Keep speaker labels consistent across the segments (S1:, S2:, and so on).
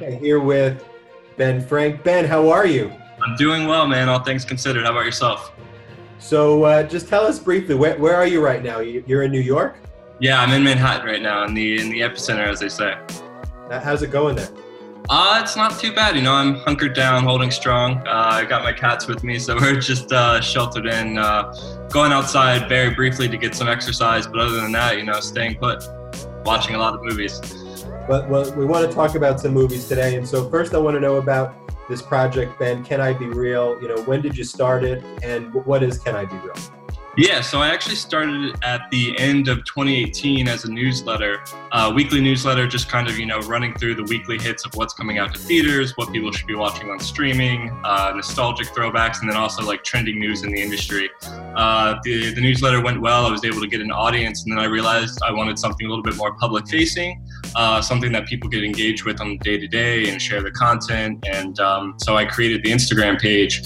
S1: Okay, here with Ben Frank. Ben, how are you?
S2: I'm doing well, man. All things considered. How about yourself?
S1: So just tell us briefly, where are you right now? You're in New York?
S2: Yeah, I'm in Manhattan right now, in the epicenter, as they say.
S1: How's it going there?
S2: It's not too bad. I'm hunkered down, holding strong. I got my cats with me, so we're just sheltered in, going outside very briefly to get some exercise. But other than that, staying put, watching a lot of movies.
S1: But well, we want to talk about some movies today. And so first I want to know about this project, Ben, Can I Be Real? When did you start it, and what is Can I Be Real?
S2: Yeah, so I actually started at the end of 2018 as a newsletter, weekly newsletter, just kind of, running through the weekly hits of what's coming out to theaters, what people should be watching on streaming, nostalgic throwbacks, and then also like trending news in the industry. The newsletter went well. I was able to get an audience, and then I realized I wanted something a little bit more public facing, something that people could engage with on the day to day and share the content. And so I created the Instagram page,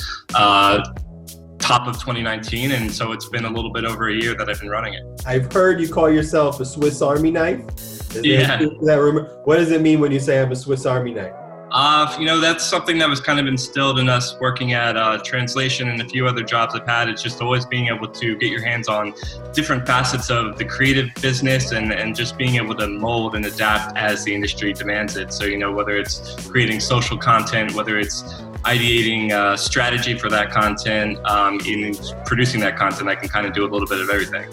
S2: top of 2019, and so it's been a little bit over a year that I've been running it.
S1: I've heard you call yourself a Swiss Army knife.
S2: Yeah.
S1: That rumor? What does it mean when you say I'm a Swiss Army knife?
S2: That's something that was kind of instilled in us working at translation and a few other jobs I've had. It's just always being able to get your hands on different facets of the creative business and just being able to mold and adapt as the industry demands it. So, whether it's creating social content, whether it's ideating strategy for that content, in producing that content, I can kind of do a little bit of everything.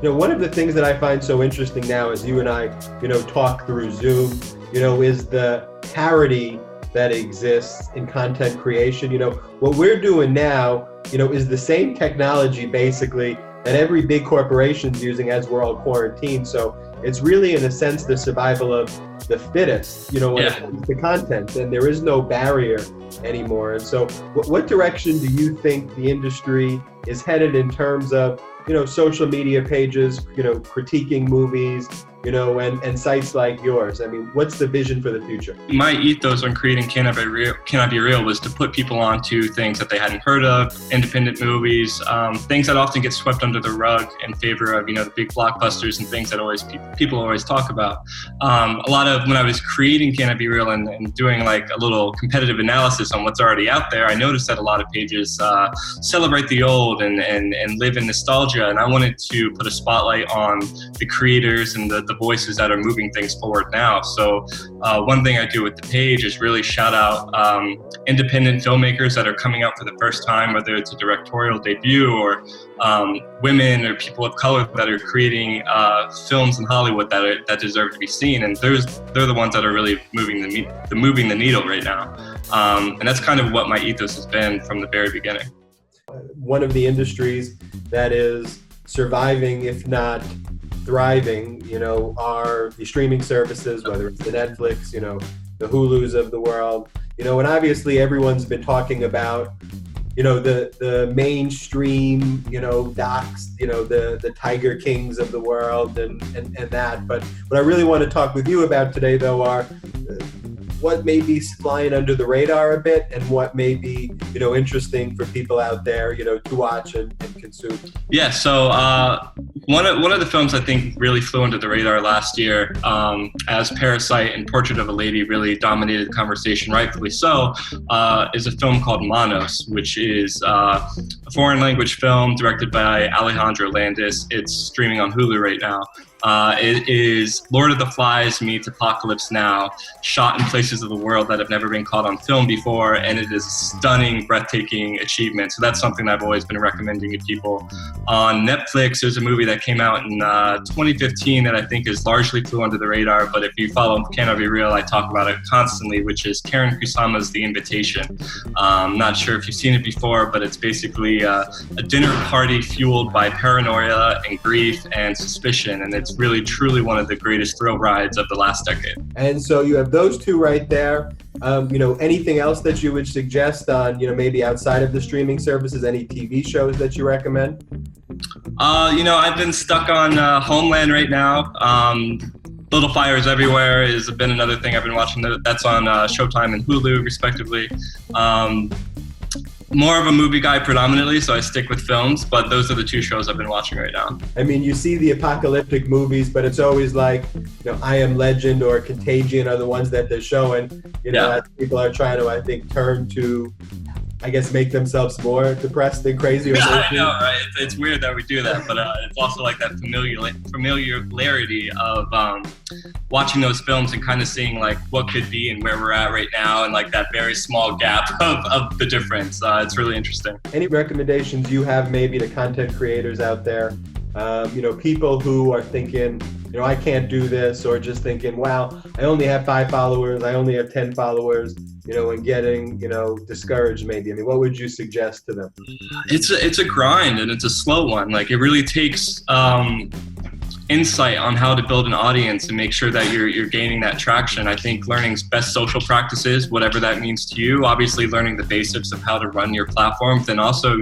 S1: One of the things that I find so interesting now as you and I, talk through Zoom, is the parity that exists in content creation. What we're doing now, is the same technology basically that every big corporation's using as we're all quarantined. So it's really, in a sense, the survival of the fittest, when it comes to content, and there is no barrier anymore. And so what direction do you think the industry is headed in terms of, social media pages, critiquing movies, and sites like yours? I mean, what's the vision for the future?
S2: My ethos on creating Can I Be Real was to put people onto things that they hadn't heard of, independent movies, things that often get swept under the rug in favor of, the big blockbusters and things that people always talk about. A lot of when I was creating Can I Be Real and doing like a little competitive analysis on what's already out there, I noticed that a lot of pages celebrate the old and live in nostalgia. And I wanted to put a spotlight on the creators and the voices that are moving things forward now. So one thing I do with the page is really shout out independent filmmakers that are coming out for the first time, whether it's a directorial debut or women or people of color that are creating films in Hollywood that deserve to be seen. And they're the ones that are really moving the needle right now. And that's kind of what my ethos has been from the very beginning.
S1: One of the industries that is surviving, if not thriving, are the streaming services, whether it's the Netflix, the Hulus of the world, and obviously everyone's been talking about, the mainstream, docs, the Tiger Kings of the world and that. But what I really want to talk with you about today, though, are what may be flying under the radar a bit and what may be, interesting for people out there, to watch and consume.
S2: Yeah, so one of the films I think really flew under the radar last year, as Parasite and Portrait of a Lady really dominated the conversation, rightfully so, is a film called Manos, which is a foreign language film directed by Alejandro Landis. It's streaming on Hulu right now. It is Lord of the Flies meets Apocalypse Now, shot in places of the world that have never been caught on film before, and it is a stunning, breathtaking achievement. So that's something I've always been recommending to people. On Netflix, there's a movie that came out in 2015 that I think is largely flew under the radar, but if you follow Can I Be Real, I talk about it constantly, which is Karen Kusama's The Invitation. I'm not sure if you've seen it before, but it's basically a dinner party fueled by paranoia and grief and suspicion, and it's really, truly one of the greatest thrill rides of the last decade.
S1: And so you have those two right there. Anything else that you would suggest on, maybe outside of the streaming services, any TV shows that you recommend?
S2: I've been stuck on Homeland right now. Little Fires Everywhere has been another thing I've been watching. That's on Showtime and Hulu, respectively. more of a movie guy predominantly, so I stick with films, but those are the two shows I've been watching right now.
S1: I mean, you see the apocalyptic movies, but it's always like, I Am Legend or Contagion are the ones that they're showing, as people are trying to, I think, turn to, I guess, make themselves more depressed and crazy.
S2: Yeah, I know, right? It's weird that we do that, but it's also like that familiarity of watching those films and kind of seeing like what could be and where we're at right now, and like that very small gap of the difference. It's really interesting.
S1: Any recommendations you have maybe to content creators out there? People who are thinking, I can't do this, or just thinking, wow, I only have 5 followers, I only have 10 followers, and getting, discouraged maybe. I mean, what would you suggest to them?
S2: It's a grind, and it's a slow one. Like, it really takes insight on how to build an audience and make sure that you're gaining that traction. I think learning best social practices, whatever that means to you, obviously learning the basics of how to run your platform, then also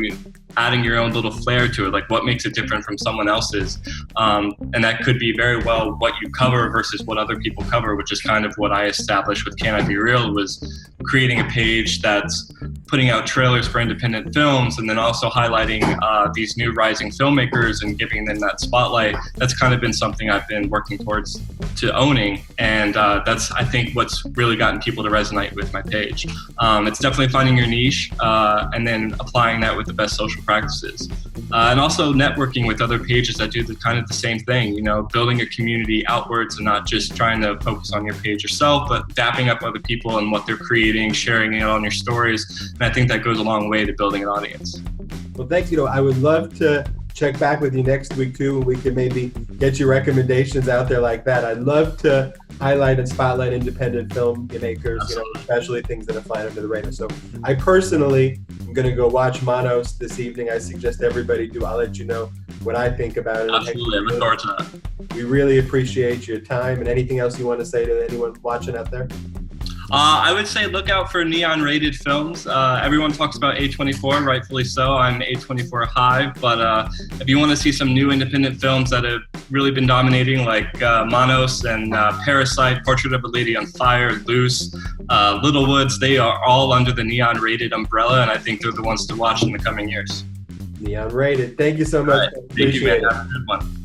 S2: adding your own little flair to it, like what makes it different from someone else's. And that could be very well what you cover versus what other people cover, which is kind of what I established with Can I Be Real, was creating a page that's putting out trailers for independent films, and then also highlighting these new rising filmmakers and giving them that spotlight. That's kind of been something I've been working towards to owning, and that's, I think, what's really gotten people to resonate with my page. It's definitely finding your niche and then applying that with the best social practices, and also networking with other pages that do the same thing, building a community outwards and not just trying to focus on your page yourself, but dapping up other people and what they're creating, sharing it on your stories. And I think that goes a long way to building an audience.
S1: Well, thanks. I would love to check back with you next week too, and we can maybe get your recommendations out there like that. I'd love to highlight and spotlight independent filmmakers, especially things that are flying under the radar. So I personally am going to go watch Manos this evening. I suggest everybody do. I'll let you know what I think about it.
S2: Absolutely. I look forward to that.
S1: We really appreciate your time. And anything else you want to say to anyone watching out there?
S2: I would say look out for neon-rated films. Everyone talks about A24, rightfully so. I'm A24 Hive, but if you want to see some new independent films that have really been dominating, like Manos and Parasite, Portrait of a Lady on Fire, Loose, Little Woods, they are all under the neon-rated umbrella, and I think they're the ones to watch in the coming years.
S1: Neon-rated. Thank you so much.
S2: Right. Thank you, man. Have a good one.